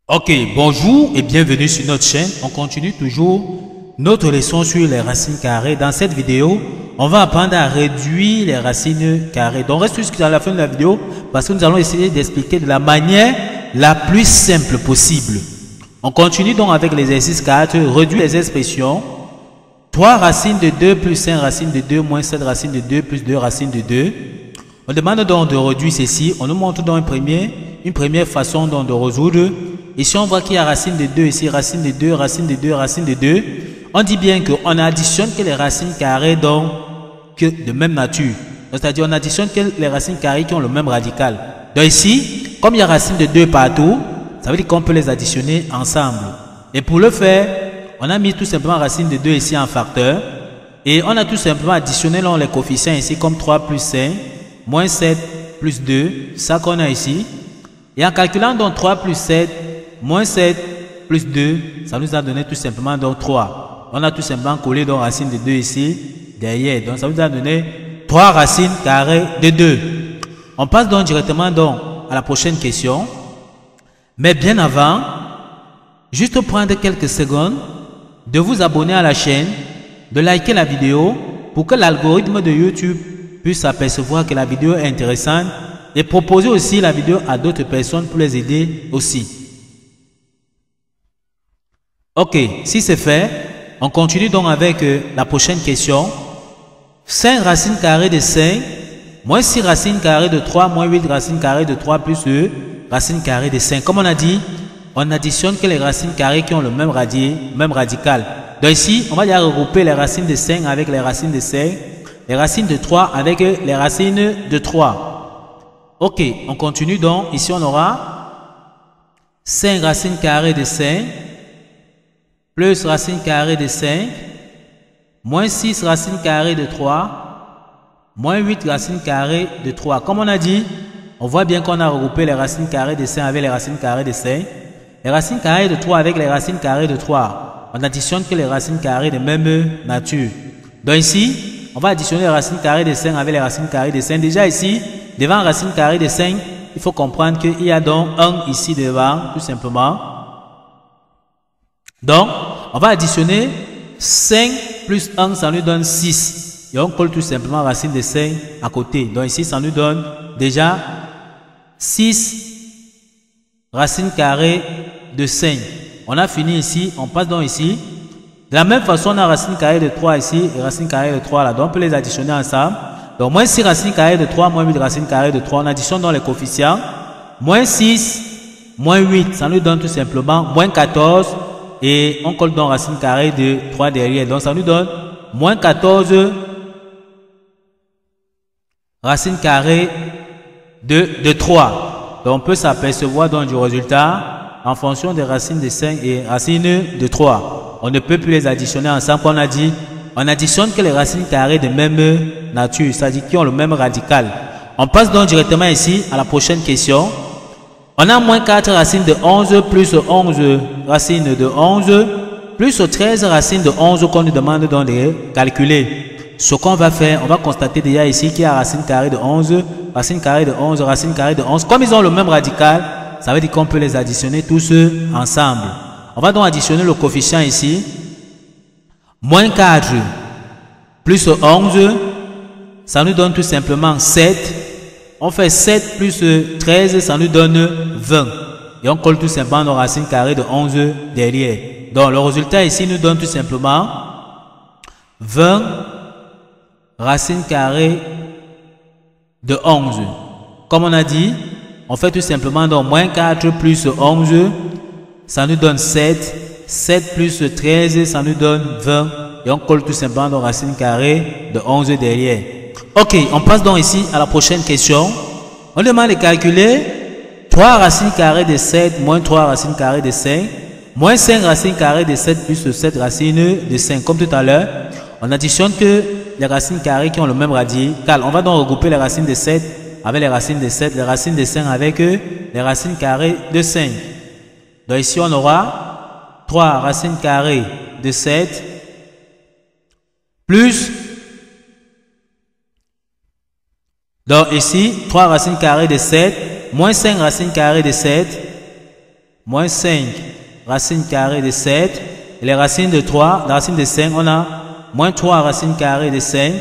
Ok, bonjour et bienvenue sur notre chaîne. On continue toujours notre leçon sur les racines carrées. Dans cette vidéo, on va apprendre à réduire les racines carrées. Donc reste jusqu'à la fin de la vidéo parce que nous allons essayer d'expliquer de la manière la plus simple possible. On continue donc avec l'exercice 4, réduire les expressions. 3 racines de 2 plus 5 racines de 2 moins 7 racines de 2 plus 2 racines de 2. On demande donc de réduire ceci. On nous montre donc une première façon donc de résoudre. Ici, on voit qu'il y a racine de 2, ici racine de 2, racine de 2, racine de 2. On dit bien qu'on additionne que les racines carrées donc de même nature. C'est-à-dire on additionne que les racines carrées qui ont le même radical. Donc ici, comme il y a racine de 2 partout, ça veut dire qu'on peut les additionner ensemble. Et pour le faire, on a mis tout simplement racine de 2 ici en facteur. Et on a tout simplement additionné les coefficients ici comme 3 plus 5, moins 7 plus 2, ça qu'on a ici. Et en calculant donc 3 plus 7, moins 7 plus 2, ça nous a donné tout simplement donc 3. On a tout simplement collé donc racine de 2 ici, derrière. Donc ça nous a donné 3 racines carrées de 2. On passe donc directement donc à la prochaine question. Mais bien avant, juste prendre quelques secondes, de vous abonner à la chaîne, de liker la vidéo pour que l'algorithme de YouTube puisse apercevoir que la vidéo est intéressante et proposer aussi la vidéo à d'autres personnes pour les aider aussi. Ok, si c'est fait, on continue donc avec la prochaine question. 5 racines carrées de 5, moins 6 racines carrées de 3, moins 8 racines carrées de 3, plus 2 racines carrées de 5. Comme on a dit, on additionne que les racines carrées qui ont le même radical. Donc ici, on va déjà regrouper les racines de 5 avec les racines de 5, les racines de 3 avec les racines de 3. Ok, on continue donc. Ici, on aura 5 racines carrées de 5, plus racine carrée de 5, moins 6 racines carrées de 3, moins 8 racines carrées de 3. Comme on a dit, on voit bien qu'on a regroupé les racines carrées de 5 avec les racines carrées de 5, les racines carrées de 3 avec les racines carrées de 3. On additionne que les racines carrées de même nature. Donc ici, on va additionner les racines carrées de 5 avec les racines carrées de 5. Déjà ici, devant racine carrée de 5, il faut comprendre qu'il y a donc 1 ici devant, tout simplement. Donc, on va additionner 5 plus 1, ça nous donne 6. Et on colle tout simplement racine de 5 à côté. Donc ici, ça nous donne déjà 6 racines carrées de 5. On a fini ici, on passe donc ici. De la même façon, on a racine carrée de 3 ici et racine carrée de 3 là. Donc on peut les additionner ensemble. Donc moins 6 racines carrées de 3, moins 8 racines carrées de 3. On additionne donc les coefficients. Moins 6, moins 8, ça nous donne tout simplement moins 14. Et on colle donc racine carrée de 3 derrière. Donc ça nous donne moins 14 racine carrée de 3. Donc on peut s'apercevoir donc du résultat en fonction des racines de 5 et racines de 3. On ne peut plus les additionner ensemble. On a dit, on additionne que les racines carrées de même nature, c'est-à-dire qui ont le même radical. On passe donc directement ici à la prochaine question. On a moins 4 racines de 11 plus 11 racines de 11 plus 13 racines de 11 qu'on nous demande donc de calculer. Ce qu'on va faire, on va constater déjà ici qu'il y a racine carrée de 11, racine carrée de 11, racine carrée de 11. Comme ils ont le même radical, ça veut dire qu'on peut les additionner tous ensemble. On va donc additionner le coefficient ici. Moins 4 plus 11, ça nous donne tout simplement 7. On fait 7 plus 13, ça nous donne 20. Et on colle tout simplement nos racines carrées de 11 derrière. Donc le résultat ici nous donne tout simplement 20 racines carrées de 11. Comme on a dit, on fait tout simplement donc moins 4 plus 11, ça nous donne 7. 7 plus 13, ça nous donne 20. Et on colle tout simplement nos racines carrées de 11 derrière. Ok, on passe donc ici à la prochaine question. On demande de calculer 3 racines carrées de 7 moins 3 racines carrées de 5 moins 5 racines carrées de 7 plus 7 racines de 5. Comme tout à l'heure, on additionne que les racines carrées qui ont le même radical. On va donc regrouper les racines de 7 avec les racines de 7, les racines de 5 avec les racines carrées de 5. Donc ici, on aura 3 racines carrées de 7 plus. Donc ici, 3 racines carrées de 7, moins 5 racines carrées de 7, moins 5 racine carrée de 7. Et les racines de 3, la racine de 5, on a moins 3 racine carrée de 5.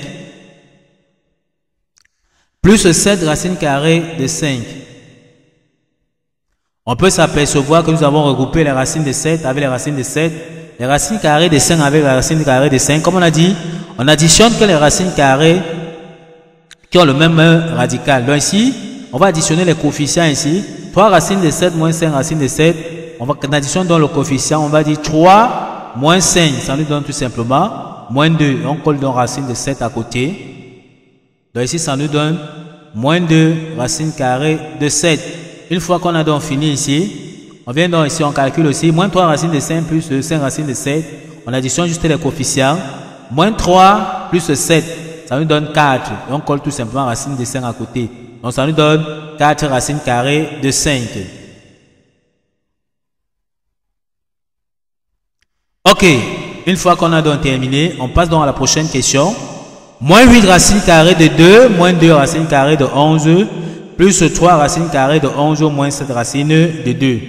Plus 7 racine carrée de 5. On peut s'apercevoir que nous avons regroupé les racines de 7 avec les racines de 7. Les racines carrées de 5 avec la racine carrée de 5. Comme on a dit, on additionne que les racines carrées qui ont le même radical. Donc ici, on va additionner les coefficients ici. 3 racines de 7 moins 5 racines de 7. On additionne dans le coefficient, on va dire 3 moins 5. Ça nous donne tout simplement moins 2. On colle donc racine de 7 à côté. Donc ici, ça nous donne moins 2 racine carrée de 7. Une fois qu'on a donc fini ici, on vient donc ici, on calcule aussi moins 3 racines de 5 plus 5 racines de 7. On additionne juste les coefficients. Moins 3 plus 7, ça nous donne 4. Et on colle tout simplement racine de 5 à côté. Donc ça nous donne 4 racines carrées de 5. Ok, une fois qu'on a donc terminé, on passe donc à la prochaine question. Moins 8 racines carrées de 2, moins 2 racines carrées de 11, plus 3 racines carrées de 11, moins 7 racines de 2.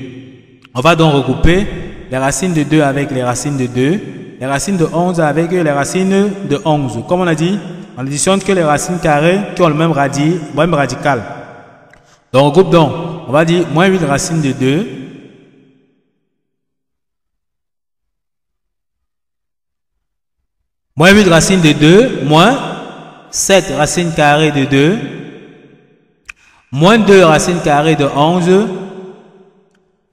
On va donc regrouper les racines de 2 avec les racines de 2, les racines de 11 avec les racines de 11. Comme on a dit, on additionne que les racines carrées qui ont le même radical. Donc on regroupe donc, on va dire moins 8 racines de 2, moins 8 racines de 2, moins 7 racines carrées de 2, moins 2 racines carrées de 11,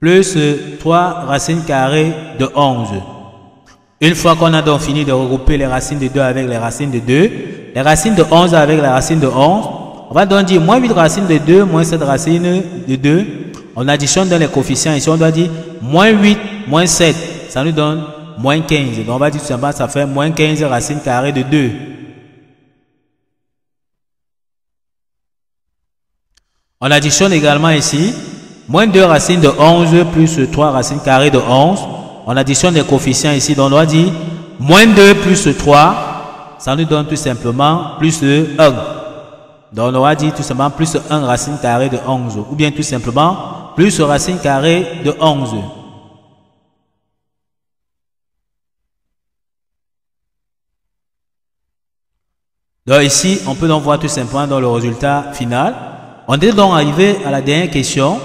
plus 3 racines carrées de 11. Une fois qu'on a donc fini de regrouper les racines de 2 avec les racines de 2, les racines de 11 avec les racines de 11, on va donc dire moins 8 racines de 2, moins 7 racines de 2. On additionne dans les coefficients ici, on doit dire moins 8, moins 7, ça nous donne moins 15. Donc on va dire tout simplement ça fait moins 15 racines carrées de 2. On additionne également ici moins 2 racines de 11 plus 3 racines carrées de 11. On additionne les coefficients ici, donc on doit dire moins 2 plus 3, ça nous donne tout simplement plus 1. Donc on va dire tout simplement plus 1 racine carrée de 11, ou bien tout simplement plus racine carrée de 11. Donc ici, on peut donc voir tout simplement dans le résultat final. On est donc arrivé à la dernière question.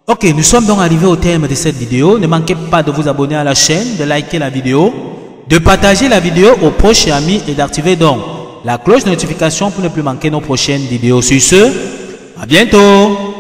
Ok, nous sommes donc arrivés au terme de cette vidéo. Ne manquez pas de vous abonner à la chaîne, de liker la vidéo, de partager la vidéo aux proches et amis et d'activer donc la cloche de notification pour ne plus manquer nos prochaines vidéos. Sur ce, à bientôt!